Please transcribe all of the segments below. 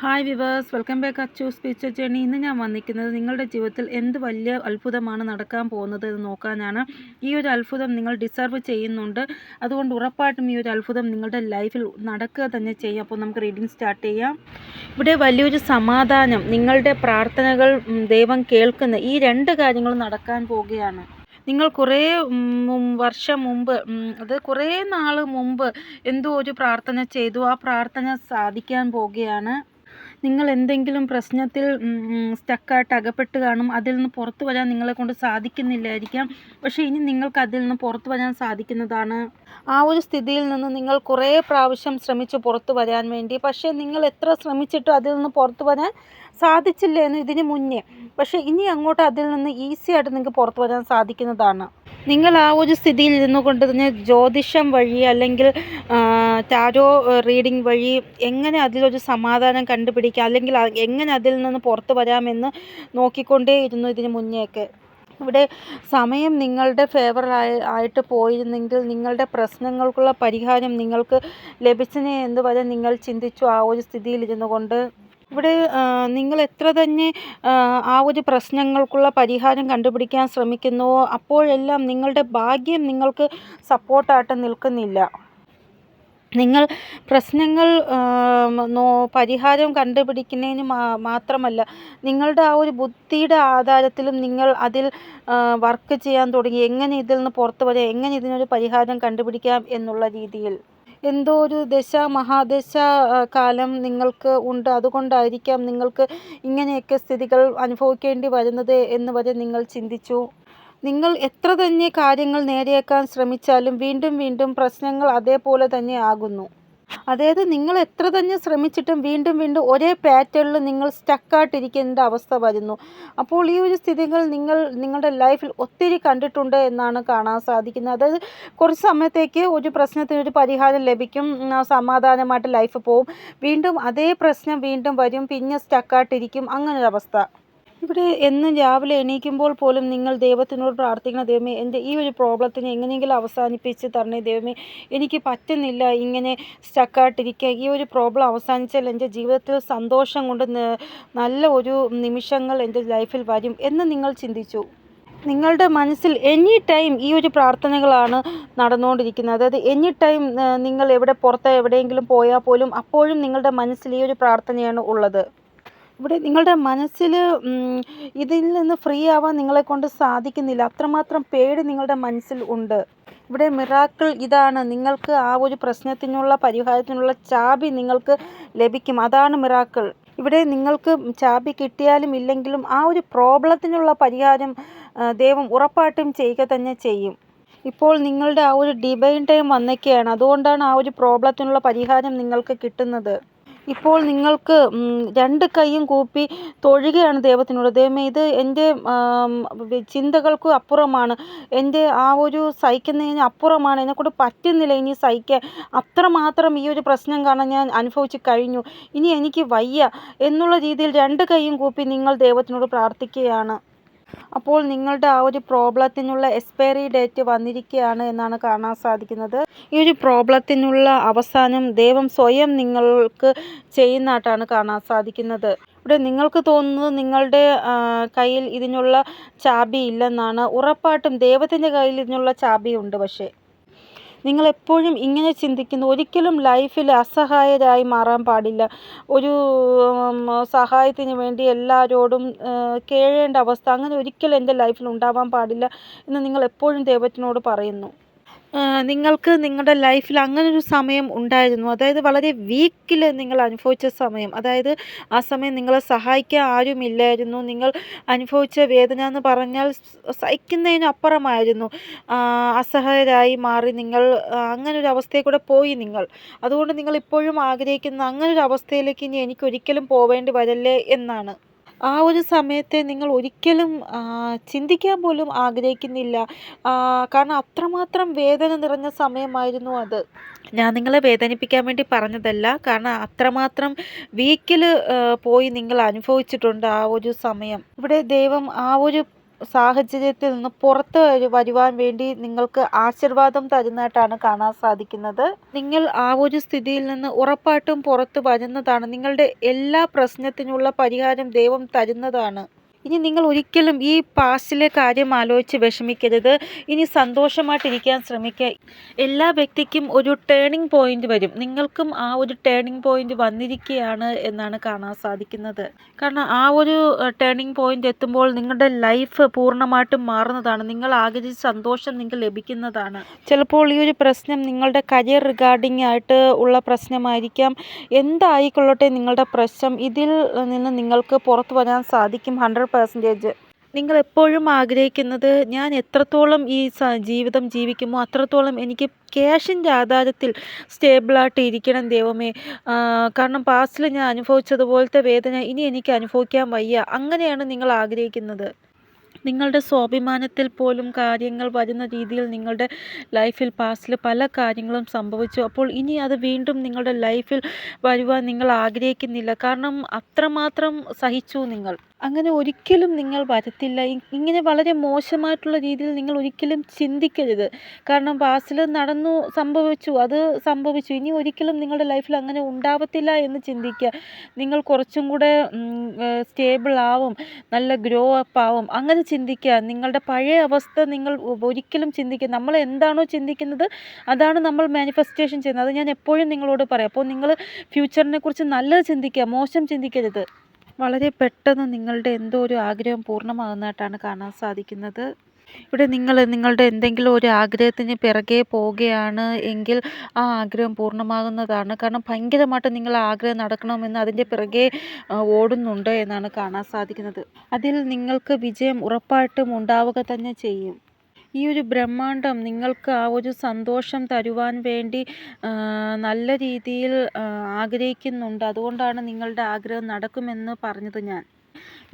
Hi viewers, welcome back Achu സ്പീച്ചർ journey. ഇന്ന് ഞാൻ വന്നിരിക്കുന്നത് നിങ്ങളുടെ ജീവിതത്തിൽ എന്ത് വലിയ അത്ഭുതമാണ് നടക്കാൻ പോകുന്നത് എന്ന് നോക്കാനാണ്. ഈ ഒരു അത്ഭുതം നിങ്ങൾ ഡിസർവ് ചെയ്യുന്നുണ്ട്. അതുകൊണ്ട് ഉറപ്പായിട്ടും ഈ ഒരു അത്ഭുതം നിങ്ങളുടെ ലൈഫിൽ നടക്കുക തന്നെ ചെയ്യും. അപ്പോൾ നമുക്ക് റീഡിംഗ് സ്റ്റാർട്ട് ചെയ്യാം. ഇവിടെ വലിയൊരു സമാധാനം, നിങ്ങളുടെ പ്രാർത്ഥനകൾ ദൈവം കേൾക്കുന്ന ഈ രണ്ട് കാര്യങ്ങളും നടക്കാൻ പോവുകയാണ്. നിങ്ങൾ കുറേ വർഷം മുമ്പ്, അത് കുറേ നാൾ മുമ്പ് എന്തോ ഒരു പ്രാർത്ഥന ചെയ്തു. ആ പ്രാർത്ഥന സാധിക്കാൻ പോവുകയാണ്. നിങ്ങൾ എന്തെങ്കിലും പ്രശ്നത്തിൽ സ്റ്റക്കായിട്ട് അകപ്പെട്ട് കാണും. അതിൽ നിന്ന് പുറത്തു വരാൻ നിങ്ങളെ കൊണ്ട് സാധിക്കുന്നില്ലായിരിക്കാം. പക്ഷേ ഇനി നിങ്ങൾക്ക് അതിൽ നിന്ന് പുറത്തു വരാൻ സാധിക്കുന്നതാണ്. ആ ഒരു സ്ഥിതിയിൽ നിന്ന് നിങ്ങൾ കുറേ പ്രാവശ്യം ശ്രമിച്ചു പുറത്തു വരാൻ വേണ്ടി. പക്ഷേ നിങ്ങൾ എത്ര ശ്രമിച്ചിട്ടും അതിൽ നിന്ന് പുറത്തു വരാൻ സാധിച്ചില്ലായിരുന്നു ഇതിന് മുന്നേ. പക്ഷേ ഇനി അങ്ങോട്ട് അതിൽ നിന്ന് ഈസി ആയിട്ട് നിങ്ങൾക്ക് പുറത്തു വരാൻ സാധിക്കുന്നതാണ്. നിങ്ങൾ ആ ഒരു സ്ഥിതിയിൽ ഇരുന്നു കൊണ്ട് തന്നെ ജ്യോതിഷം വഴി അല്ലെങ്കിൽ ടാരോ റീഡിംഗ് വഴി എങ്ങനെ അതിലൊരു സമാധാനം കണ്ടുപിടിക്കാം, അല്ലെങ്കിൽ എങ്ങനെ അതിൽ നിന്ന് പുറത്തു വരാമെന്ന് നോക്കിക്കൊണ്ടേ ഇരുന്നു ഇതിന് മുന്നേയൊക്കെ. ഇവിടെ സമയം നിങ്ങളുടെ ആയിട്ട് പോയിരുന്നെങ്കിൽ നിങ്ങളുടെ പ്രശ്നങ്ങൾക്കുള്ള പരിഹാരം നിങ്ങൾക്ക് ലഭിച്ചനെ എന്ന് വരെ നിങ്ങൾ ചിന്തിച്ചു ആ ഒരു സ്ഥിതിയിൽ ഇരുന്നു കൊണ്ട്. ഇവിടെ നിങ്ങൾ എത്ര തന്നെ ആ ഒരു പ്രശ്നങ്ങൾക്കുള്ള പരിഹാരം കണ്ടുപിടിക്കാൻ ശ്രമിക്കുന്നുവോ അപ്പോഴെല്ലാം നിങ്ങളുടെ ഭാഗ്യം നിങ്ങൾക്ക് സപ്പോർട്ടായിട്ട് നിൽക്കുന്നില്ല. നിങ്ങൾ പ്രശ്നങ്ങൾ പരിഹാരം കണ്ടുപിടിക്കുന്നതിന് മാത്രമല്ല, നിങ്ങളുടെ ആ ഒരു ബുദ്ധിയുടെ ആധാരത്തിലും നിങ്ങൾ അതിൽ വർക്ക് ചെയ്യാൻ തുടങ്ങി. എങ്ങനെ ഇതിൽ നിന്ന് പുറത്തു വരാം, എങ്ങനെ ഇതിനൊരു പരിഹാരം കണ്ടുപിടിക്കാം എന്നുള്ള രീതിയിൽ. എന്തോ ഒരു മഹാദശ കാലം നിങ്ങൾക്ക് ഉണ്ട്. അതുകൊണ്ടായിരിക്കാം നിങ്ങൾക്ക് ഇങ്ങനെയൊക്കെ സ്ഥിതികൾ അനുഭവിക്കേണ്ടി വരുന്നത് എന്ന് വരെ നിങ്ങൾ ചിന്തിച്ചു. നിങ്ങൾ എത്ര തന്നെ കാര്യങ്ങൾ നേടിയേക്കാൻ ശ്രമിച്ചാലും വീണ്ടും വീണ്ടും പ്രശ്നങ്ങൾ അതേപോലെ തന്നെ ആകുന്നു. അതായത് നിങ്ങൾ എത്ര തന്നെ ശ്രമിച്ചിട്ടും വീണ്ടും വീണ്ടും ഒരേ പാറ്റേണിൽ നിങ്ങൾ സ്റ്റക്കായിട്ടിരിക്കേണ്ട അവസ്ഥ വരുന്നു. അപ്പോൾ ഈ ഒരു സ്ഥിതികൾ നിങ്ങൾ നിങ്ങളുടെ ലൈഫിൽ ഒത്തിരി കണ്ടിട്ടുണ്ട് എന്നാണ് കാണാൻ സാധിക്കുന്നത്. അതായത് കുറച്ച് സമയത്തേക്ക് ഒരു പ്രശ്നത്തിനൊരു പരിഹാരം ലഭിക്കും, സമാധാനമായിട്ട് ലൈഫ് പോവും. വീണ്ടും അതേ പ്രശ്നം വീണ്ടും വരും, പിന്നെ സ്റ്റക്കായിട്ടിരിക്കും. അങ്ങനൊരവസ്ഥ. ഇവിടെ എന്നും രാവിലെ എണീക്കുമ്പോൾ പോലും നിങ്ങൾ ദൈവത്തിനോട് പ്രാർത്ഥിക്കണം, ദൈവമേ എൻ്റെ ഈ ഒരു പ്രോബ്ലത്തിനെ എങ്ങനെയെങ്കിലും അവസാനിപ്പിച്ച് തരണേ ദൈവമേ, എനിക്ക് പറ്റുന്നില്ല ഇങ്ങനെ സ്റ്റക്കായിട്ടിരിക്കുക. ഈ ഒരു പ്രോബ്ലം അവസാനിച്ചാൽ എൻ്റെ ജീവിതത്തിൽ സന്തോഷം കൊണ്ട് നല്ല ഒരു നിമിഷങ്ങൾ എൻ്റെ ലൈഫിൽ വരും എന്ന് നിങ്ങൾ ചിന്തിച്ചു. നിങ്ങളുടെ മനസ്സിൽ എനി ടൈം ഈ ഒരു പ്രാർത്ഥനകളാണ് നടന്നുകൊണ്ടിരിക്കുന്നത്. അതായത് എനി ടൈം നിങ്ങൾ പുറത്ത് എവിടെയെങ്കിലും പോയാൽ പോലും അപ്പോഴും നിങ്ങളുടെ മനസ്സിൽ ഈ ഒരു പ്രാർത്ഥനയാണ് ഉള്ളത്. ഇവിടെ നിങ്ങളുടെ മനസ്സിൽ ഇതിൽ നിന്ന് ഫ്രീ ആവാൻ നിങ്ങളെക്കൊണ്ട് സാധിക്കുന്നില്ല. അത്രമാത്രം പേടി നിങ്ങളുടെ മനസ്സിൽ ഉണ്ട്. ഇവിടെ മിറാക്കിൾ ഇതാണ്, നിങ്ങൾക്ക് ആ ഒരു പ്രശ്നത്തിനുള്ള പരിഹാരത്തിനുള്ള ചാബി നിങ്ങൾക്ക് ലഭിക്കും. അതാണ് മിറാക്കിൾ. ഇവിടെ നിങ്ങൾക്ക് ചാബി കിട്ടിയാലും ഇല്ലെങ്കിലും ആ ഒരു പ്രോബ്ലത്തിനുള്ള പരിഹാരം ദൈവം ഉറപ്പായിട്ടും ചെയ്യുക തന്നെ ചെയ്യും. ഇപ്പോൾ നിങ്ങളുടെ ആ ഒരു ഡിവൈൻ ടൈം വന്നൊക്കെയാണ്. അതുകൊണ്ടാണ് ആ ഒരു പ്രോബ്ലത്തിനുള്ള പരിഹാരം നിങ്ങൾക്ക് കിട്ടുന്നത്. ഇപ്പോൾ നിങ്ങൾക്ക് രണ്ട് കൈയും കൂപ്പി തൊഴുകയാണ് ദൈവത്തിനോട്. ദൈവമേ, ഇത് എൻ്റെ ചിന്തകൾക്ക് അപ്പുറമാണ്, എൻ്റെ ആ ഒരു സഹിക്കുന്നതിന് അപ്പുറമാണ്, എന്നെക്കൊണ്ട് പറ്റുന്നില്ല ഇനി സഹിക്കാൻ. അത്രമാത്രം ഈ ഒരു പ്രശ്നം കാരണം ഞാൻ അനുഭവിച്ച് കഴിഞ്ഞു, ഇനി എനിക്ക് വയ്യ എന്നുള്ള രീതിയിൽ രണ്ട് കൈയും കൂപ്പി നിങ്ങൾ ദൈവത്തിനോട് പ്രാർത്ഥിക്കുകയാണ്. അപ്പോൾ നിങ്ങളുടെ ആ ഒരു പ്രോബ്ലത്തിനുള്ള എക്സ്പയറി ഡേറ്റ് വന്നിരിക്കുകയാണ് എന്നാണ് കാണാൻ സാധിക്കുന്നത്. ഈ ഒരു പ്രോബ്ലത്തിനുള്ള അവസാനം ദൈവം സ്വയം നിങ്ങൾക്ക് ചെയ്യുന്നതായിട്ടാണ് കാണാൻ സാധിക്കുന്നത്. ഇവിടെ നിങ്ങൾക്ക് തോന്നുന്നത് നിങ്ങളുടെ കയ്യിൽ ഇതിനുള്ള ചാബി ഇല്ലെന്നാണ്. ഉറപ്പായിട്ടും ദൈവത്തിൻ്റെ കയ്യിൽ ഇതിനുള്ള ചാബിയുണ്ട്. പക്ഷേ നിങ്ങളെപ്പോഴും ഇങ്ങനെ ചിന്തിക്കുന്നു, ഒരിക്കലും ലൈഫിൽ അസഹായരായി മാറാൻ പാടില്ല. ഒരു സഹായത്തിന് വേണ്ടി എല്ലാവരോടും കേഴേണ്ട അവസ്ഥ അങ്ങനെ ഒരിക്കലും എൻ്റെ ലൈഫിൽ ഉണ്ടാവാൻ പാടില്ല എന്ന് നിങ്ങൾ എപ്പോഴും ദൈവത്തിനോട് പറയുന്നു. നിങ്ങൾക്ക് നിങ്ങളുടെ ലൈഫിൽ അങ്ങനൊരു സമയം ഉണ്ടായിരുന്നു. അതായത് വളരെ വീക്കിൽ നിങ്ങൾ അനുഭവിച്ച സമയം. അതായത് ആ സമയം നിങ്ങളെ സഹായിക്കാൻ ആരുമില്ലായിരുന്നു. നിങ്ങൾ അനുഭവിച്ച വേദന എന്ന് പറഞ്ഞാൽ സഹിക്കുന്നതിനപ്പുറമായിരുന്നു. അസഹായരായി മാറി നിങ്ങൾ അങ്ങനൊരു അവസ്ഥയിൽ കൂടെ പോയി നിങ്ങൾ. അതുകൊണ്ട് നിങ്ങൾ ഇപ്പോഴും ആഗ്രഹിക്കുന്ന അങ്ങനൊരു അവസ്ഥയിലേക്ക് ഇനി എനിക്കൊരിക്കലും പോവേണ്ടി വരല്ലേ എന്നാണ്. ആ ഒരു സമയത്തെ നിങ്ങൾ ഒരിക്കലും ചിന്തിക്കാൻ പോലും ആഗ്രഹിക്കുന്നില്ല. കാരണം അത്രമാത്രം വേദന നിറഞ്ഞ സമയമായിരുന്നു അത്. ഞാൻ നിങ്ങളെ വേദനിപ്പിക്കാൻ വേണ്ടി പറഞ്ഞതല്ല, കാരണം അത്രമാത്രം വീക്കിൽ പോയി നിങ്ങൾ അനുഭവിച്ചിട്ടുണ്ട് ആ ഒരു സമയം. ഇവിടെ ദൈവം ആ ഒരു സാഹചര്യത്തിൽ നിന്ന് പുറത്ത് വരുവാൻ വേണ്ടി നിങ്ങൾക്ക് ആശീർവാദം തരുന്നതായിട്ടാണ് കാണാൻ സാധിക്കുന്നത്. നിങ്ങൾ ആ ഒരു സ്ഥിതിയിൽ നിന്ന് ഉറപ്പായിട്ടും പുറത്ത് വരുന്നതാണ്. നിങ്ങളുടെ എല്ലാ പ്രശ്നത്തിനുള്ള പരിഹാരം ദൈവം തരുന്നതാണ്. ഇനി നിങ്ങൾ ഒരിക്കലും ഈ പാസ്റ്റിലെ കാര്യം ആലോചിച്ച് വിഷമിക്കരുത്. ഇനി സന്തോഷമായിട്ടിരിക്കാൻ ശ്രമിക്കുക. എല്ലാ വ്യക്തിക്കും ഒരു ടേണിംഗ് പോയിന്റ് വരും. നിങ്ങൾക്കും ആ ഒരു ടേണിംഗ് പോയിന്റ് വന്നിരിക്കുകയാണ് എന്നാണ് കാണാൻ സാധിക്കുന്നത്. കാരണം ആ ഒരു ടേണിംഗ് പോയിന്റ് എത്തുമ്പോൾ നിങ്ങളുടെ ലൈഫ് പൂർണ്ണമായിട്ടും മാറുന്നതാണ്. നിങ്ങൾ ആഗ്രഹിച്ച സന്തോഷം നിങ്ങൾക്ക് ലഭിക്കുന്നതാണ്. ചിലപ്പോൾ ഈ ഒരു പ്രശ്നം നിങ്ങളുടെ കരിയർ റിഗാർഡിംഗ് ആയിട്ട് ഉള്ള പ്രശ്നമായിരിക്കാം. എന്തായിക്കൊള്ളട്ടെ നിങ്ങളുടെ പ്രശ്നം, ഇതിൽ നിന്ന് നിങ്ങൾക്ക് പുറത്തു വരാൻ സാധിക്കും 100%. നിങ്ങൾ എപ്പോഴും ആഗ്രഹിക്കുന്നത് ഞാൻ എത്രത്തോളം ഈ ജീവിതം ജീവിക്കുമോ അത്രത്തോളം എനിക്ക് ക്യാഷിൻ്റെ ആധാരത്തിൽ സ്റ്റേബിളായിട്ട് ഇരിക്കണം ദൈവമേ. കാരണം പാസ്റ്റിൽ ഞാൻ അനുഭവിച്ചതുപോലത്തെ വേദന ഇനി എനിക്ക് അനുഭവിക്കാൻ വയ്യ. അങ്ങനെയാണ് നിങ്ങൾ ആഗ്രഹിക്കുന്നത്. നിങ്ങളുടെ സ്വാഭിമാനത്തിൽ പോലും കാര്യങ്ങൾ വരുന്ന രീതിയിൽ നിങ്ങളുടെ ലൈഫിൽ പാസ്റ്റിൽ പല കാര്യങ്ങളും സംഭവിച്ചു. അപ്പോൾ ഇനി അത് വീണ്ടും നിങ്ങളുടെ ലൈഫിൽ വരുവാൻ നിങ്ങൾ ആഗ്രഹിക്കുന്നില്ല. കാരണം അത്രമാത്രം സഹിച്ചു നിങ്ങൾ. അങ്ങനെ ഒരിക്കലും നിങ്ങൾ വരത്തില്ല. ഇങ്ങനെ വളരെ മോശമായിട്ടുള്ള രീതിയിൽ നിങ്ങൾ ഒരിക്കലും ചിന്തിക്കരുത്. കാരണം പാസ്റ്റിൽ നടന്നു, സംഭവിച്ചു, അത് സംഭവിച്ചു. ഇനി ഒരിക്കലും നിങ്ങളുടെ ലൈഫിൽ അങ്ങനെ ഉണ്ടാവത്തില്ല എന്ന് ചിന്തിക്കുക. നിങ്ങൾ കുറച്ചും കൂടെ സ്റ്റേബിൾ ആവും, നല്ല ഗ്രോ അപ്പ് ആവും. അങ്ങനെ ചിന്തിക്കുക. നിങ്ങളുടെ പഴയ അവസ്ഥ നിങ്ങൾ ഒരിക്കലും ചിന്തിക്കുക. നമ്മൾ എന്താണോ ചിന്തിക്കുന്നത് അതാണ് നമ്മൾ മാനിഫെസ്റ്റേഷൻ ചെയ്യുന്നത്. അത് ഞാൻ എപ്പോഴും നിങ്ങളോട് പറയാം. അപ്പോൾ നിങ്ങൾ ഫ്യൂച്ചറിനെ കുറിച്ച് നല്ലത് ചിന്തിക്കുക, മോശം ചിന്തിക്കരുത്. വളരെ പെട്ടെന്ന് നിങ്ങളുടെ എന്തോ ഒരു ആഗ്രഹം പൂർണ്ണമാകുന്നതായിട്ടാണ് കാണാൻ സാധിക്കുന്നത്. ഇവിടെ നിങ്ങൾ നിങ്ങളുടെ എന്തെങ്കിലും ഒരു ആഗ്രഹത്തിന് പിറകെ പോവുകയാണ് എങ്കിൽ ആ ആഗ്രഹം പൂർണ്ണമാകുന്നതാണ്. കാരണം ഭയങ്കരമായിട്ട് നിങ്ങൾ ആഗ്രഹം നടക്കണമെന്ന് അതിൻ്റെ പിറകെ ഓടുന്നുണ്ട് എന്നാണ് കാണാൻ സാധിക്കുന്നത്. അതിൽ നിങ്ങൾക്ക് വിജയം ഉറപ്പായിട്ടും ഉണ്ടാവുക തന്നെ ചെയ്യും. ഈ ഒരു ബ്രഹ്മാണ്ഡം നിങ്ങൾക്ക് ആ ഒരു സന്തോഷം തരുവാൻ വേണ്ടി നല്ല രീതിയിൽ ആഗ്രഹിക്കുന്നുണ്ട്. അതുകൊണ്ടാണ് നിങ്ങളുടെ ആഗ്രഹം നടക്കുമെന്ന് പറഞ്ഞത് ഞാൻ.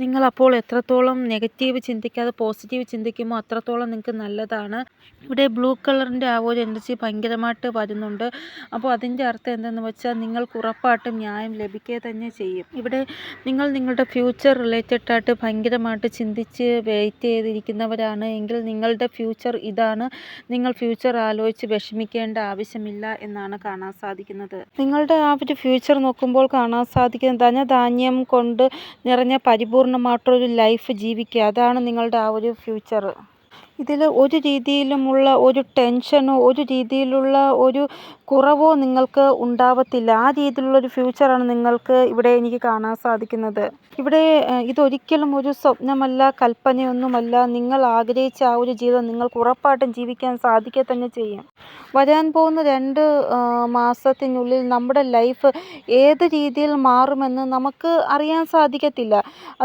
നിങ്ങളപ്പോൾ എത്രത്തോളം നെഗറ്റീവ് ചിന്തിക്കാതെ പോസിറ്റീവ് ചിന്തിക്കുമോ അത്രത്തോളം നിങ്ങൾക്ക് നല്ലതാണ്. ഇവിടെ ബ്ലൂ കളറിൻ്റെ ആ ഒരു എനർജി ഭയങ്കരമായിട്ട് വരുന്നുണ്ട്. അപ്പോൾ അതിൻ്റെ അർത്ഥം എന്തെന്ന് വെച്ചാൽ നിങ്ങൾക്ക് ഉറപ്പായിട്ടും ന്യായം ലഭിക്കുക തന്നെ ചെയ്യും. ഇവിടെ നിങ്ങൾ നിങ്ങളുടെ ഫ്യൂച്ചർ റിലേറ്റഡ് ആയിട്ട് ഭയങ്കരമായിട്ട് ചിന്തിച്ച് വെയിറ്റ് ചെയ്തിരിക്കുന്നവരാണ് എങ്കിൽ നിങ്ങളുടെ ഫ്യൂച്ചർ ഇതാണ്. നിങ്ങൾ ഫ്യൂച്ചർ ആലോചിച്ച് വിഷമിക്കേണ്ട ആവശ്യമില്ല എന്നാണ് കാണാൻ സാധിക്കുന്നത്. നിങ്ങളുടെ ആ ഒരു ഫ്യൂച്ചർ നോക്കുമ്പോൾ കാണാൻ സാധിക്കുന്നത് ധനധാന്യം കൊണ്ട് നിറഞ്ഞ പരിപൂർണമായിട്ടൊരു ലൈഫ് ജീവിക്കുക. അതാണ് നിങ്ങളുടെ ആ ഒരു ഫ്യൂച്ചർ. ഇതിൽ ഒരു രീതിയിലുമുള്ള ഒരു ടെൻഷനോ ഒരു രീതിയിലുള്ള ഒരു കുറവോ നിങ്ങൾക്ക് ഉണ്ടാവത്തില്ല. ആ രീതിയിലുള്ളൊരു ഫ്യൂച്ചറാണ് നിങ്ങൾക്ക് ഇവിടെ എനിക്ക് കാണാൻ സാധിക്കുന്നത്. ഇവിടെ ഇതൊരിക്കലും ഒരു സ്വപ്നമല്ല, കൽപ്പനയൊന്നുമല്ല. നിങ്ങൾ ആഗ്രഹിച്ച ആ ഒരു ജീവിതം നിങ്ങൾക്ക് ഉറപ്പായിട്ടും ജീവിക്കാൻ സാധിക്കുക തന്നെ ചെയ്യും. വരാൻ പോകുന്ന 2 മാസത്തിനുള്ളിൽ നമ്മുടെ ലൈഫ് ഏത് രീതിയിൽ മാറുമെന്ന് നമുക്ക് അറിയാൻ സാധിക്കത്തില്ല.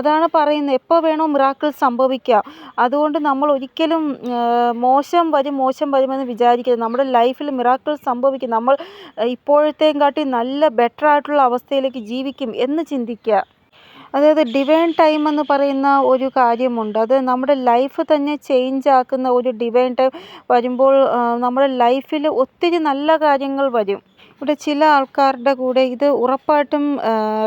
അതാണ് പറയുന്നത്, എപ്പോൾ വേണോ മിറാക്കിൾ സംഭവിക്കാം. അതുകൊണ്ട് നമ്മൾ ഒരിക്കലും മോശം വരുമെന്ന് വിചാരിക്കരുത്. നമ്മുടെ ലൈഫിൽ മിറാക്കിൾ സംഭവിക്കും. നമ്മൾ ഇപ്പോഴത്തെയും കാട്ടി നല്ല ബെറ്റർ ആയിട്ടുള്ള അവസ്ഥയിലേക്ക് ജീവിക്കും എന്ന് ചിന്തിക്കുക. അതായത് ഡിവൈൻ ടൈം എന്ന് പറയുന്ന ഒരു കാര്യമുണ്ട്. അത് നമ്മുടെ ലൈഫ് തന്നെ ചേഞ്ച് ആക്കുന്ന ഒരു ഡിവൈൻ ടൈം വരുമ്പോൾ നമ്മുടെ ലൈഫിൽ ഒത്തിരി നല്ല കാര്യങ്ങൾ വരും. ഇവിടെ ചില ആൾക്കാരുടെ കൂടെ ഇത് ഉറപ്പായിട്ടും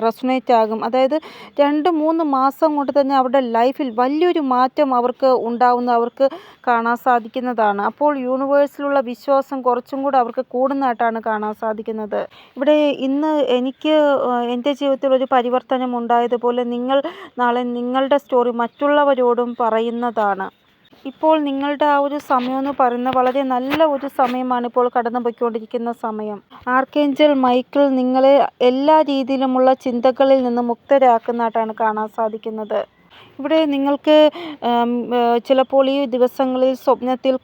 റെസൊനേറ്റ് ആകും. അതായത് 2-3 മാസം കൊണ്ട് തന്നെ അവരുടെ ലൈഫിൽ വലിയൊരു മാറ്റം അവർക്ക് ഉണ്ടാവുന്ന അവർക്ക് കാണാൻ സാധിക്കുന്നതാണ്. അപ്പോൾ യൂണിവേഴ്സിലുള്ള വിശ്വാസം കുറച്ചും കൂടെ അവർക്ക് കൂടുന്നതായിട്ടാണ് കാണാൻ സാധിക്കുന്നത്. ഇവിടെ ഇന്ന് എനിക്ക് എൻ്റെ ജീവിതത്തിൽ ഒരു പരിവർത്തനം ഉണ്ടായതുപോലെ നിങ്ങൾ നാളെ നിങ്ങളുടെ സ്റ്റോറി മറ്റുള്ളവരോടും പറയുന്നതാണ്. ഇപ്പോൾ നിങ്ങളുടെ ആ ഒരു സമയമെന്ന് പറയുന്നത് വളരെ നല്ല ഒരു സമയമാണ്. ഇപ്പോൾ കടന്നു പോയിക്കൊണ്ടിരിക്കുന്ന സമയം. ആർക്കേഞ്ചൽ മൈക്കിൾ നിങ്ങളെ എല്ലാ രീതിയിലുമുള്ള ചിന്തകളിൽ നിന്ന് മുക്തരാക്കുന്നതായിട്ടാണ് കാണാൻ സാധിക്കുന്നത്. ഇവിടെ നിങ്ങൾക്ക് ചിലപ്പോൾ ഈ ദിവസങ്ങളിൽ സ്വപ്നത്തിൽ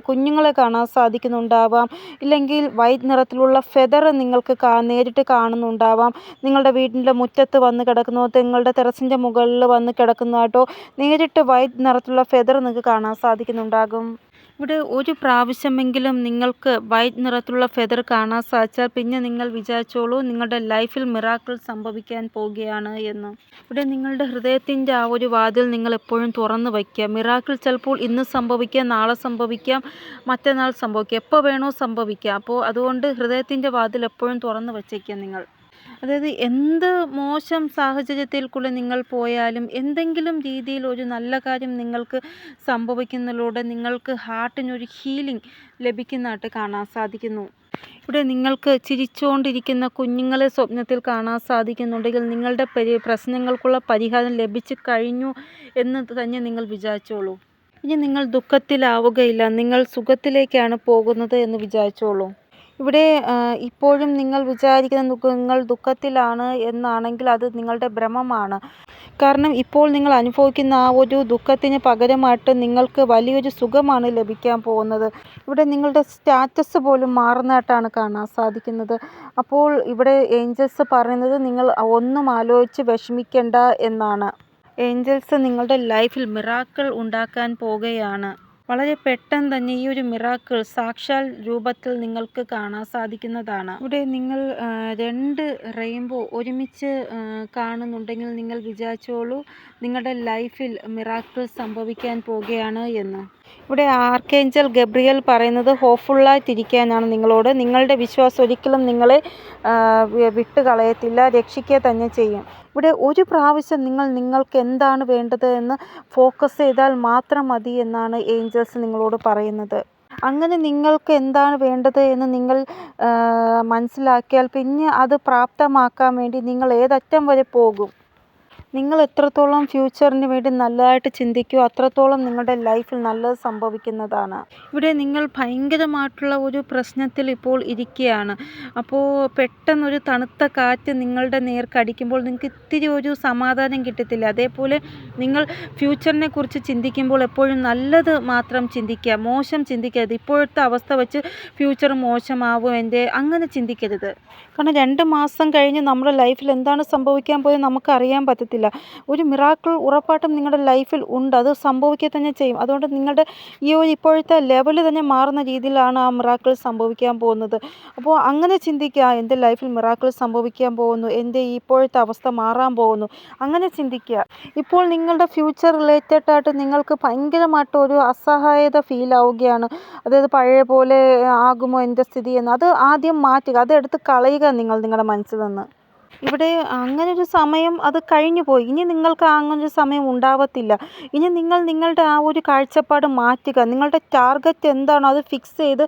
കുഞ്ഞുങ്ങളെ കാണാൻ സാധിക്കുന്നുണ്ടാവാം. ഇല്ലെങ്കിൽ വൈറ്റ് നിറത്തിലുള്ള ഫെദർ നിങ്ങൾക്ക് നേരിട്ട് കാണുന്നുണ്ടാവാം. നിങ്ങളുടെ വീടിൻ്റെ മുറ്റത്ത് വന്ന് കിടക്കുന്നോ നിങ്ങളുടെ ടെറസിൻ്റെ മുകളിൽ വന്ന് കിടക്കുന്നതായിട്ടോ നേരിട്ട് വൈറ്റ് നിറത്തിലുള്ള ഫെദർ നിങ്ങൾക്ക് കാണാൻ സാധിക്കുന്നുണ്ടാകും. ഇവിടെ ഒരു പ്രാവശ്യമെങ്കിലും നിങ്ങൾക്ക് വൈറ്റ് നിറത്തിലുള്ള ഫെദർ കാണാൻ സാധിച്ചാൽ പിന്നെ നിങ്ങൾ വിചാരിച്ചോളൂ നിങ്ങളുടെ ലൈഫിൽ മിറാക്കിൾ സംഭവിക്കാൻ പോവുകയാണ് എന്ന്. ഇവിടെ നിങ്ങളുടെ ഹൃദയത്തിൻ്റെ ആ ഒരു വാതിൽ നിങ്ങൾ എപ്പോഴും തുറന്ന് വയ്ക്കുക. മിറാക്കിൾ ചിലപ്പോൾ ഇന്ന് സംഭവിക്കാം, നാളെ സംഭവിക്കാം, മറ്റന്നാൾ സംഭവിക്കാം, എപ്പോൾ വേണോ സംഭവിക്കാം. അപ്പോൾ അതുകൊണ്ട് ഹൃദയത്തിൻ്റെ വാതിൽ എപ്പോഴും തുറന്ന് വച്ചേക്കുക നിങ്ങൾ. അതായത് എന്ത് മോശം സാഹചര്യത്തിൽ കൂടെ നിങ്ങൾ പോയാലും എന്തെങ്കിലും രീതിയിൽ ഒരു നല്ല കാര്യം നിങ്ങൾക്ക് സംഭവിക്കുന്നതിലൂടെ നിങ്ങൾക്ക് ഹാർട്ടിനൊരു ഹീലിംഗ് ലഭിക്കുന്നതായിട്ട് കാണാൻ സാധിക്കുന്നു. ഇവിടെ നിങ്ങൾക്ക് ചിരിച്ചുകൊണ്ടിരിക്കുന്ന കുഞ്ഞുങ്ങളെ സ്വപ്നത്തിൽ കാണാൻ സാധിക്കുന്നുണ്ടെങ്കിൽ നിങ്ങളുടെ പ്രശ്നങ്ങൾക്കുള്ള പരിഹാരം ലഭിച്ചു കഴിഞ്ഞു എന്ന് തന്നെ നിങ്ങൾ വിചാരിച്ചോളൂ. ഇനി നിങ്ങൾ ദുഃഖത്തിലാവുകയില്ല, നിങ്ങൾ സുഖത്തിലേക്കാണ് പോകുന്നത് എന്ന് വിചാരിച്ചോളൂ. ഇവിടെ ഇപ്പോഴും നിങ്ങൾ വിചാരിക്കുന്ന നിങ്ങൾ ദുഃഖത്തിലാണ് എന്നാണെങ്കിൽ അത് നിങ്ങളുടെ ഭ്രമമാണ്. കാരണം ഇപ്പോൾ നിങ്ങൾ അനുഭവിക്കുന്ന ആ ഒരു ദുഃഖത്തിന് പകരമായിട്ട് നിങ്ങൾക്ക് വലിയൊരു സുഖമാണ് ലഭിക്കാൻ പോകുന്നത്. ഇവിടെ നിങ്ങളുടെ സ്റ്റാറ്റസ് പോലും മാറുന്നതായിട്ടാണ് കാണാൻ സാധിക്കുന്നത്. അപ്പോൾ ഇവിടെ ഏഞ്ചൽസ് പറയുന്നത് നിങ്ങൾ ഒന്നും ആലോചിച്ച് വിഷമിക്കേണ്ട എന്നാണ്. ഏഞ്ചൽസ് നിങ്ങളുടെ ലൈഫിൽ മിറാക്കിൾ ഉണ്ടാക്കാൻ പോകുകയാണ്. വളരെ പെട്ടെന്ന് തന്നെ ഈ ഒരു മിറാക്കിൾ സാക്ഷാൽ രൂപത്തിൽ നിങ്ങൾക്ക് കാണാൻ സാധിക്കുന്നതാണ്. ഇവിടെ നിങ്ങൾ 2 റെയിൻബോ ഒരുമിച്ച് കാണുന്നുണ്ടെങ്കിൽ നിങ്ങൾ വിചാരിച്ചോളൂ നിങ്ങളുടെ ലൈഫിൽ മിറാക്കിൾ സംഭവിക്കാൻ പോകുകയാണ് എന്ന്. ഇവിടെ ആർക്കേഞ്ചൽ ഗബ്രിയേൽ പറയുന്നത് ഹോപ്പ്ഫുള്ളായിട്ടിരിക്കാനാണ് നിങ്ങളോട്. നിങ്ങളുടെ വിശ്വാസം ഒരിക്കലും നിങ്ങളെ വിട്ടുകളയത്തില്ല, രക്ഷിക്കുക തന്നെ ചെയ്യും. ഇവിടെ ഒരു പ്രാവശ്യം നിങ്ങൾക്ക് എന്താണ് വേണ്ടത് എന്ന് ഫോക്കസ് ചെയ്താൽ മാത്രം മതി എന്നാണ് ഏഞ്ചൽസ് നിങ്ങളോട് പറയുന്നത്. അങ്ങനെ നിങ്ങൾക്ക് എന്താണ് വേണ്ടത് എന്ന് നിങ്ങൾ മനസ്സിലാക്കിയാൽ പിന്നെ അത് പ്രാപ്തമാക്കാൻ വേണ്ടി നിങ്ങൾ ഏതറ്റം വരെ പോകും. നിങ്ങൾ എത്രത്തോളം ഫ്യൂച്ചറിന് വേണ്ടി നല്ലതായിട്ട് ചിന്തിക്കുമോ അത്രത്തോളം നിങ്ങളുടെ ലൈഫിൽ നല്ലത് സംഭവിക്കുന്നതാണ്. ഇവിടെ നിങ്ങൾ ഭയങ്കരമായിട്ടുള്ള ഒരു പ്രശ്നത്തിൽ ഇപ്പോൾ ഇരിക്കുകയാണ്. അപ്പോൾ പെട്ടെന്നൊരു തണുത്ത കാറ്റ് നിങ്ങളുടെ നേർക്കടിക്കുമ്പോൾ നിങ്ങൾക്ക് ഇത്തിരി ഒരു സമാധാനം കിട്ടത്തില്ല. അതേപോലെ നിങ്ങൾ ഫ്യൂച്ചറിനെ കുറിച്ച് ചിന്തിക്കുമ്പോൾ എപ്പോഴും നല്ലത് മാത്രം ചിന്തിക്കുക, മോശം ചിന്തിക്കരുത്. ഇപ്പോഴത്തെ അവസ്ഥ വെച്ച് ഫ്യൂച്ചർ മോശമാവും അങ്ങനെ ചിന്തിക്കരുത്. കാരണം 2 മാസം കഴിഞ്ഞ് നമ്മുടെ ലൈഫിൽ എന്താണ് സംഭവിക്കാൻ പോയത് നമുക്കറിയാൻ പറ്റത്തില്ല. ഒരു മിറാക്കിൾ ഉറപ്പായിട്ടും നിങ്ങളുടെ ലൈഫിൽ ഉണ്ട്, അത് സംഭവിക്കുക തന്നെ ചെയ്യും. അതുകൊണ്ട് നിങ്ങളുടെ ഈ ഒരു ഇപ്പോഴത്തെ ലെവൽ തന്നെ മാറുന്ന രീതിയിലാണ് ആ മിറാക്കിൾ സംഭവിക്കാൻ പോകുന്നത്. അപ്പോൾ അങ്ങനെ ചിന്തിക്കുക, എൻ്റെ ലൈഫിൽ മിറാക്കിൾ സംഭവിക്കാൻ പോകുന്നു, എൻ്റെ ഇപ്പോഴത്തെ അവസ്ഥ മാറാൻ പോകുന്നു, അങ്ങനെ ചിന്തിക്കുക. ഇപ്പോൾ നിങ്ങളുടെ ഫ്യൂച്ചർ റിലേറ്റഡ് ആയിട്ട് നിങ്ങൾക്ക് ഭയങ്കരമായിട്ട് ഒരു അസഹായത ഫീൽ ആവുകയാണ്. അതായത് പഴയ പോലെ ആകുമോ എൻ്റെ സ്ഥിതി എന്ന്. അത് ആദ്യം മാറ്റുക, അതെടുത്ത് കളയുക നിങ്ങളുടെ മനസ്സിൽ നിന്ന്. ഇവിടെ അങ്ങനൊരു സമയം അത് കഴിഞ്ഞു പോയി. ഇനി നിങ്ങൾക്ക് അങ്ങനൊരു സമയം ഉണ്ടാവത്തില്ല. ഇനി നിങ്ങൾ നിങ്ങളുടെ ആ ഒരു കാഴ്ചപ്പാട് മാറ്റുക. നിങ്ങളുടെ ടാർഗറ്റ് എന്താണോ അത് ഫിക്സ് ചെയ്ത്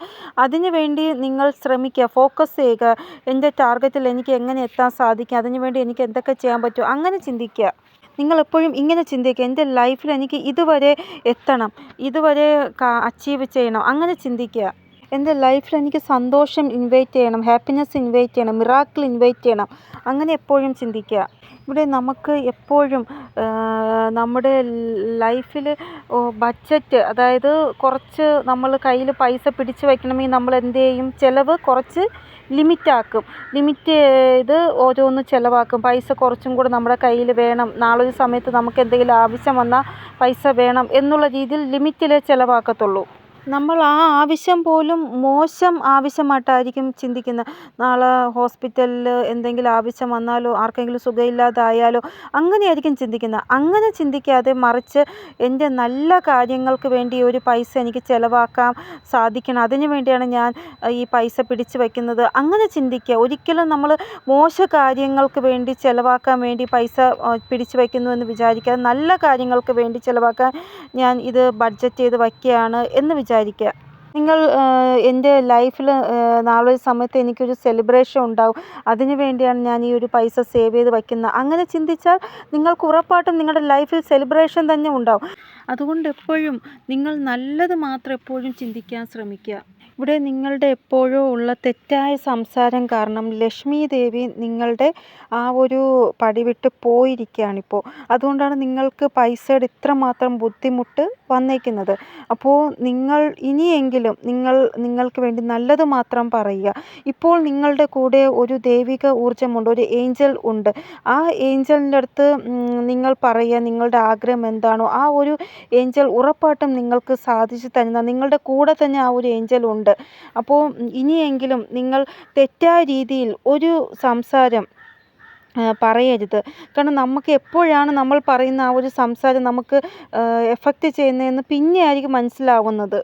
അതിനു വേണ്ടി നിങ്ങൾ ശ്രമിക്കുക, ഫോക്കസ് ചെയ്യുക. എൻ്റെ ടാർഗറ്റിൽ എനിക്ക് എങ്ങനെ എത്താൻ സാധിക്കും, അതിനു വേണ്ടി എനിക്ക് എന്തൊക്കെ ചെയ്യാൻ പറ്റും, അങ്ങനെ ചിന്തിക്കുക. നിങ്ങളെപ്പോഴും ഇങ്ങനെ ചിന്തിക്കുക, എൻ്റെ ലൈഫിൽ എനിക്ക് ഇതുവരെ എത്തണം, ഇതുവരെ അച്ചീവ് ചെയ്യണം, അങ്ങനെ ചിന്തിക്കുക. എൻ്റെ ലൈഫിൽ എനിക്ക് സന്തോഷം ഇൻവൈറ്റ് ചെയ്യണം, ഹാപ്പിനെസ് ഇൻവൈറ്റ് ചെയ്യണം, മിറാക്കിൾ ഇൻവൈറ്റ് ചെയ്യണം, അങ്ങനെ എപ്പോഴും ചിന്തിക്കുക. ഇവിടെ നമുക്ക് എപ്പോഴും നമ്മുടെ ലൈഫിൽ ബഡ്ജറ്റ്, അതായത് കുറച്ച് നമ്മൾ കയ്യിൽ പൈസ പിടിച്ച് വയ്ക്കണമെങ്കിൽ നമ്മൾ എന്ത് ചെയ്യും, ചിലവ് കുറച്ച് ലിമിറ്റ് ചെയ്ത് ഓരോന്ന് ചിലവാക്കും. പൈസ കുറച്ചും കൂടെ നമ്മുടെ കയ്യിൽ വേണം, നാളൊരു സമയത്ത് നമുക്ക് എന്തെങ്കിലും ആവശ്യം വന്നാൽ പൈസ വേണം എന്നുള്ള രീതിയിൽ ലിമിറ്റിലേ ചിലവാക്കത്തുള്ളൂ. നമ്മൾ ആ ആവശ്യം പോലും മോശം ആവശ്യമായിട്ടായിരിക്കും ചിന്തിക്കുന്നത്. നാളെ ഹോസ്പിറ്റലിൽ എന്തെങ്കിലും ആവശ്യം വന്നാലോ, ആർക്കെങ്കിലും സുഖമില്ലാതായാലോ, അങ്ങനെയായിരിക്കും ചിന്തിക്കുന്നത്. അങ്ങനെ ചിന്തിക്കാതെ മറിച്ച് എൻ്റെ നല്ല കാര്യങ്ങൾക്ക് വേണ്ടി ഒരു പൈസ എനിക്ക് ചിലവാക്കാൻ സാധിക്കണം, അതിനു വേണ്ടിയാണ് ഞാൻ ഈ പൈസ പിടിച്ച് വയ്ക്കുന്നത്, അങ്ങനെ ചിന്തിക്കുക. ഒരിക്കലും നമ്മൾ മോശ കാര്യങ്ങൾക്ക് വേണ്ടി ചിലവാക്കാൻ വേണ്ടി പൈസ പിടിച്ച് വയ്ക്കുന്നു എന്ന് വിചാരിക്കുക. നല്ല കാര്യങ്ങൾക്ക് വേണ്ടി ചിലവാക്കാൻ ഞാൻ ഇത് ബഡ്ജറ്റ് ചെയ്ത് വയ്ക്കുകയാണ് എന്ന് വിചാരിക്കുക. നിങ്ങൾ എൻ്റെ ലൈഫിൽ നാളെ ഒരു സമയത്ത് എനിക്കൊരു സെലിബ്രേഷൻ ഉണ്ടാവും, അതിനു വേണ്ടിയാണ് ഞാൻ ഈ ഒരു പൈസ സേവ് ചെയ്ത് വയ്ക്കുന്നത്, അങ്ങനെ ചിന്തിച്ചാൽ നിങ്ങൾക്ക് ഉറപ്പായിട്ടും നിങ്ങളുടെ ലൈഫിൽ സെലിബ്രേഷൻ തന്നെ ഉണ്ടാവും. അതുകൊണ്ട് എപ്പോഴും നിങ്ങൾ നല്ലത് മാത്രം എപ്പോഴും ചിന്തിക്കാൻ ശ്രമിക്കുക. ഇവിടെ നിങ്ങളുടെ എപ്പോഴോ ഉള്ള തെറ്റായ സംസാരം കാരണം ലക്ഷ്മി ദേവി നിങ്ങളുടെ ആ ഒരു പടി വിട്ട് പോയിരിക്കുകയാണിപ്പോൾ. അതുകൊണ്ടാണ് നിങ്ങൾക്ക് പൈസയുടെ ഇത്രമാത്രം ബുദ്ധിമുട്ട് വന്നേക്കുന്നത്. അപ്പോൾ നിങ്ങൾ ഇനിയെങ്കിലും നിങ്ങൾക്ക് വേണ്ടി നല്ലത് മാത്രം പറയുക. ഇപ്പോൾ നിങ്ങളുടെ കൂടെ ഒരു ദൈവിക ഊർജ്ജമുണ്ട്, ഒരു ഏഞ്ചൽ ഉണ്ട്. ആ ഏഞ്ചലിൻ്റെ അടുത്ത് നിങ്ങൾ പറയുക നിങ്ങളുടെ ആഗ്രഹം എന്താണോ, ആ ഒരു ഏഞ്ചൽ ഉറപ്പായിട്ടും നിങ്ങൾക്ക് സാധിച്ചു തരുന്ന, നിങ്ങളുടെ കൂടെ തന്നെ ആ ഒരു ഏഞ്ചൽ ഉണ്ട്. അപ്പോൾ ഇനിയെങ്കിലും നിങ്ങൾ തെറ്റായ രീതിയിൽ ഒരു സംസാരം പറയരുത്. കാരണം നമുക്ക് എപ്പോഴാണ് നമ്മൾ പറയുന്ന ആ ഒരു സംസാരം നമുക്ക് എഫക്റ്റ് ചെയ്യുന്നതെന്ന് പിന്നെ ആയിരിക്കും മനസ്സിലാവുന്നത്.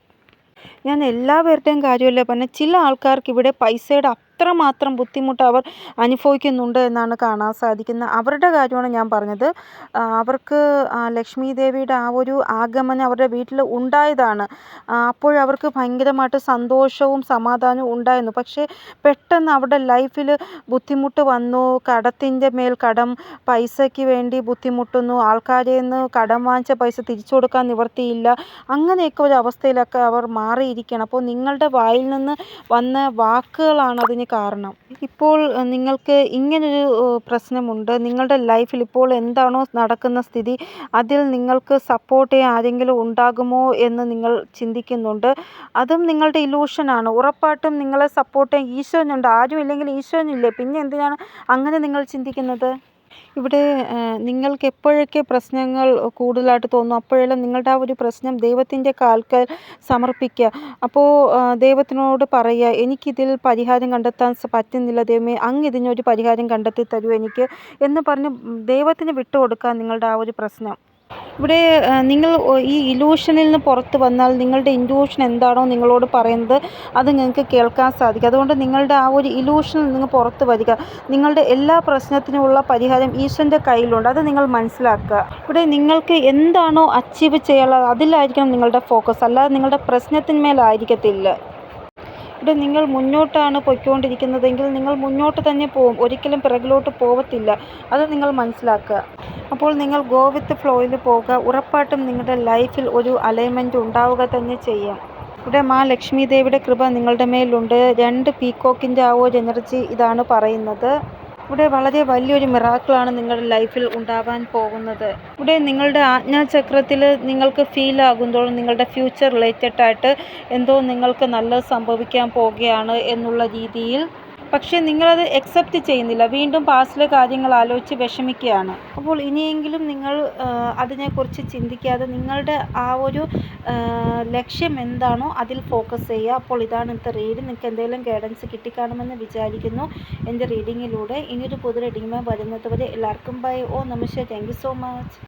ഞാൻ എല്ലാവരുടെയും കാര്യമല്ല പറഞ്ഞത്, ചില ആൾക്കാർക്ക് ഇവിടെ പൈസയുടെ എത്രമാത്രം ബുദ്ധിമുട്ട് അവർ അനുഭവിക്കുന്നുണ്ട് എന്നാണ് കാണാൻ സാധിക്കുന്നത്. അവരുടെ കാര്യമാണ് ഞാൻ പറഞ്ഞത്. അവർക്ക് ലക്ഷ്മി ദേവിയുടെ ആ ഒരു ആഗമനം അവരുടെ വീട്ടിൽ ഉണ്ടായതാണ്. അപ്പോഴവർക്ക് ഭയങ്കരമായിട്ട് സന്തോഷവും സമാധാനവും ഉണ്ടായിരുന്നു. പക്ഷേ പെട്ടെന്ന് അവരുടെ ലൈഫിൽ ബുദ്ധിമുട്ട് വന്നു. കടത്തിൻ്റെ മേൽ കടം, പൈസയ്ക്ക് വേണ്ടി ബുദ്ധിമുട്ടുന്നു, ആൾക്കാരിൽ നിന്ന് കടം വാങ്ങിച്ച പൈസ തിരിച്ചു കൊടുക്കാൻ നിവർത്തിയില്ല. അങ്ങനെയൊക്കെ ഒരു അവസ്ഥയിലൊക്കെ അവർ മാറിയിരിക്കുകയാണ്. അപ്പോൾ നിങ്ങളുടെ വായിൽ നിന്ന് വന്ന വാക്കുകളാണ് അതിന് കാരണം. ഇപ്പോൾ നിങ്ങൾക്ക് ഇങ്ങനൊരു പ്രശ്നമുണ്ട്. നിങ്ങളുടെ ലൈഫിൽ ഇപ്പോൾ എന്താണോ നടക്കുന്ന സ്ഥിതി, അതിൽ നിങ്ങൾക്ക് സപ്പോർട്ട് ചെയ്യാൻ ആരെങ്കിലും ഉണ്ടാകുമോ എന്ന് നിങ്ങൾ ചിന്തിക്കുന്നുണ്ട്. അതും നിങ്ങളുടെ ഇലൂഷനാണ്. ഉറപ്പായിട്ടും നിങ്ങളെ സപ്പോർട്ട് ചെയ്യാൻ ഈശ്വരനുണ്ട്. ആരും ഇല്ലെങ്കിൽ ഈശ്വരനില്ലേ, പിന്നെ എന്തിനാണ് അങ്ങനെ നിങ്ങൾ ചിന്തിക്കുന്നത്? ഇവിടെ നിങ്ങൾക്ക് എപ്പോഴൊക്കെ പ്രശ്നങ്ങൾ കൂടുതലായിട്ട് തോന്നുന്നു അപ്പോഴെല്ലാം നിങ്ങളുടെ ആ ഒരു പ്രശ്നം ദൈവത്തിൻ്റെ കാൽക്കൽ സമർപ്പിക്കുക. അപ്പോൾ ദൈവത്തിനോട് പറയുക, എനിക്കിതിൽ പരിഹാരം കണ്ടെത്താൻ പറ്റുന്നില്ല ദൈവമേ, അങ്ങ് ഇതിനൊരു പരിഹാരം കണ്ടെത്തി തരൂ എനിക്ക് എന്ന് പറഞ്ഞ് ദൈവത്തിന് വിട്ടുകൊടുക്കുക നിങ്ങളുടെ ആ ഒരു പ്രശ്നം. ഇവിടെ നിങ്ങൾ ഈ ഇലൂഷനിൽ നിന്ന് പുറത്ത് വന്നാൽ നിങ്ങളുടെ ഇൻറ്റ്യൂഷൻ എന്താണോ നിങ്ങളോട് പറയുന്നത് അത് നിങ്ങൾക്ക് കേൾക്കാൻ സാധിക്കും. അതുകൊണ്ട് നിങ്ങളുടെ ആ ഒരു ഇലൂഷനിൽ നിന്ന് പുറത്ത് വരിക. നിങ്ങളുടെ എല്ലാ പ്രശ്നത്തിനുമുള്ള പരിഹാരം ഈശ്വരൻ്റെ കയ്യിലുണ്ട്. അത് നിങ്ങൾ മനസ്സിലാക്കുക. ഇവിടെ നിങ്ങൾക്ക് എന്താണോ അച്ചീവ് ചെയ്യാനുള്ളത് അതിലായിരിക്കണം നിങ്ങളുടെ ഫോക്കസ്, അല്ലാതെ നിങ്ങളുടെ പ്രശ്നത്തിന്മേലായിരിക്കത്തില്ല. ഇവിടെ നിങ്ങൾ മുന്നോട്ടാണ് പൊയ്ക്കൊണ്ടിരിക്കുന്നതെങ്കിൽ നിങ്ങൾ മുന്നോട്ട് തന്നെ പോവും, ഒരിക്കലും പിറകിലോട്ട് പോവത്തില്ല. അത് നിങ്ങൾ മനസ്സിലാക്കുക. അപ്പോൾ നിങ്ങൾ ഗോ വിത്ത് ഫ്ലോയിൽ പോകുക. ഉറപ്പായിട്ടും നിങ്ങളുടെ ലൈഫിൽ ഒരു അലൈൻമെൻറ്റ് ഉണ്ടാവുക തന്നെ ചെയ്യും. ഇവിടെ മാ ലക്ഷ്മി ദേവിയുടെ കൃപ നിങ്ങളുടെ മേലുണ്ട്. 2 പീക്കോക്കിൻ്റെ ആ ഒരു എനർജി ഇതാണ് പറയുന്നത്. ഇവിടെ വളരെ വലിയൊരു മിറാക്കിളാണ് നിങ്ങളുടെ ലൈഫിൽ ഉണ്ടാവാൻ പോകുന്നത്. ഇവിടെ നിങ്ങളുടെ ആജ്ഞാചക്രത്തിൽ നിങ്ങൾക്ക് ഫീൽ ആകുന്നതോളം നിങ്ങളുടെ ഫ്യൂച്ചർ റിലേറ്റഡ് ആയിട്ട് എന്തോ നിങ്ങൾക്ക് നല്ലത് സംഭവിക്കാൻ പോവുകയാണ് എന്നുള്ള രീതിയിൽ. പക്ഷേ നിങ്ങളത് അക്സെപ്റ്റ് ചെയ്യുന്നില്ല. വീണ്ടും പാസ്റ്റിലെ കാര്യങ്ങൾ ആലോചിച്ച് വിഷമിക്കുകയാണ്. അപ്പോൾ ഇനിയെങ്കിലും നിങ്ങൾ അതിനെക്കുറിച്ച് ചിന്തിക്കാതെ നിങ്ങളുടെ ആ ഒരു ലക്ഷ്യം എന്താണോ അതിൽ ഫോക്കസ് ചെയ്യുക. അപ്പോൾ ഇതാണ് ഇന്നത്തെ റീഡിങ്. നിങ്ങൾക്ക് എന്തെങ്കിലും ഗൈഡൻസ് കിട്ടിക്കാണുമെന്ന് വിചാരിക്കുന്നു എൻ്റെ റീഡിങ്ങിലൂടെ. ഇനിയൊരു പുതിയ റീഡിങ്ങുമായി വരുന്നത് വരെ എല്ലാവർക്കും ബൈ. ഓ നമസ്തേ. Thank you so much.